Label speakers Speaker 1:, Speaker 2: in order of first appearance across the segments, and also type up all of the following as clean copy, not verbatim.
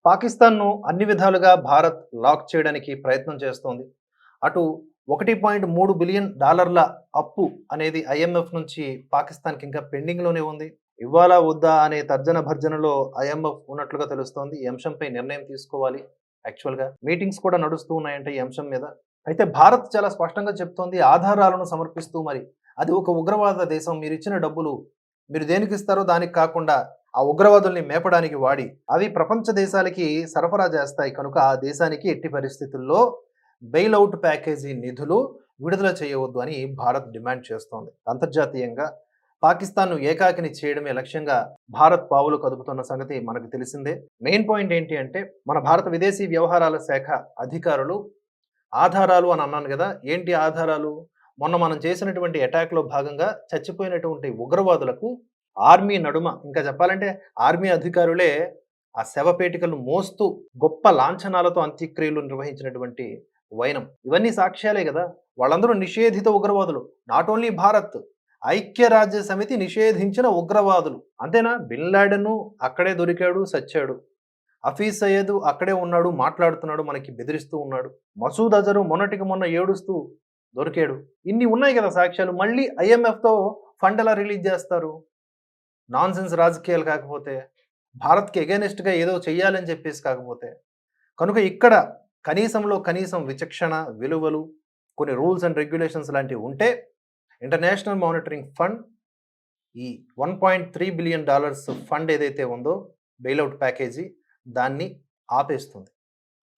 Speaker 1: పాకిస్తాన్‌ను అన్ని విధాలుగా భారత్ లాక్ చేయడానికి ప్రయత్నం చేస్తోంది. అటు $1.3 బిలియన్ అప్పు అనేది ఐఎంఎఫ్ నుంచి పాకిస్తాన్‌కి ఇంకా పెండింగ్‌లోనే ఉంది. ఇవ్వాలా? వద్దా? అనే తర్జన భర్జనలో ఐఎంఎఫ్ ఉన్నట్లుగా తెలుస్తోంది. ఈ అంశంపై నిర్ణయం తీసుకోవాలి. యాక్చువల్‌గా మీటింగ్స్ కూడా నడుస్తూ ఉన్నాయంట ఈ అంశం మీద. అయితే భారత్ చాలా స్పష్టంగా చెప్తోంది ఆధారాలను సమర్పిస్తూ మరి. అది ఒక ఉగ్రవాద దేశం. మీరిచ్చిన డబ్బులు మీరు దేనికిస్తారో దానికి కాకుండా ఆ ఉగ్రవాదుల్ని మేపడానికి వాడి అవి ప్రపంచ దేశాలకి సరఫరా చేస్తాయి కనుక ఆ దేశానికి ఎట్టి పరిస్థితుల్లో బెయిల్ అవుట్ ప్యాకేజీ నిధులు విడుదల చేయవద్దు అని భారత్ డిమాండ్ చేస్తోంది. అంతర్జాతీయంగా పాకిస్తాన్ను ఏకాకిని చేయడమే లక్ష్యంగా భారత్ పావులు కదుపుతున్న సంగతి మనకు తెలిసిందే. మెయిన్ పాయింట్ ఏంటి అంటే మన భారత విదేశీ వ్యవహారాల శాఖ అధికారులు ఆధారాలు అని అన్నాను కదా, ఏంటి ఆధారాలు? మొన్న మనం చేసినటువంటి అటాక్‌లో భాగంగా చచ్చిపోయినటువంటి ఉగ్రవాదులకు ఆర్మీ నడుమ ఇంకా చెప్పాలంటే ఆర్మీ అధికారులే ఆ శవపేటికలను మోస్తూ గొప్ప లాంఛనాలతో అంత్యక్రియలు నిర్వహించినటువంటి వైనం. ఇవన్నీ సాక్ష్యాలే గదా! వాళ్ళందరూ నిషేధిత ఉగ్రవాదులు. నాట్ ఓన్లీ భారత్, ఐక్యరాజ్య సమితి నిషేధించిన ఉగ్రవాదులు. అంతేనా? బిన్ లాడెను అక్కడే దొరికాడు, సచ్చాడు. హఫీజ్ సయ్యద్ అక్కడే ఉన్నాడు, మాట్లాడుతున్నాడు, మనకి బెదిరిస్తూ ఉన్నాడు. మసూద్ అజరు మొన్నటికి మొన్న ఏడుస్తూ దొరికాడు. ఇన్ని ఉన్నాయి కదా సాక్ష్యాలు. మళ్ళీ ఐఎంఎఫ్‌తో ఫండ్ ఎలా రిలీజ్ చేస్తారు? నాన్‌సెన్స్ రాజకీయాలు కాకపోతే, భారత్‌కి ఎగైనెస్ట్‌గా ఏదో చెయ్యాలని చెప్పేసి కాకపోతే. కనుక ఇక్కడ కనీసంలో కనీసం విచక్షణ, విలువలు, కొన్ని రూల్స్ అండ్ రెగ్యులేషన్స్ లాంటివి ఉంటే ఇంటర్నేషనల్ మానిటరింగ్ ఫండ్ ఈ $1.3 బిలియన్ ఫండ్ ఏదైతే ఉందో బెయిలౌట్ ప్యాకేజీ దాన్ని ఆపేస్తుంది.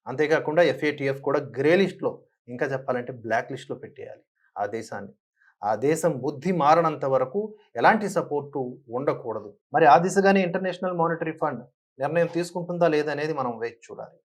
Speaker 1: అంతేకాకుండా ఎఫ్ఏటిఎఫ్ కూడా గ్రే లిస్ట్‌లో, ఇంకా చెప్పాలంటే బ్లాక్ లిస్ట్‌లో పెట్టేయాలి ఆ దేశాన్ని. ఆ దేశం బుద్ధి మారనంత వరకు ఎలాంటి సపోర్టు ఉండకూడదు. మరి ఆ దిశగానే ఇంటర్నేషనల్ మానిటరీ ఫండ్ నిర్ణయం తీసుకుంటుందా లేదా అనేది మనం వేచి చూడాలి.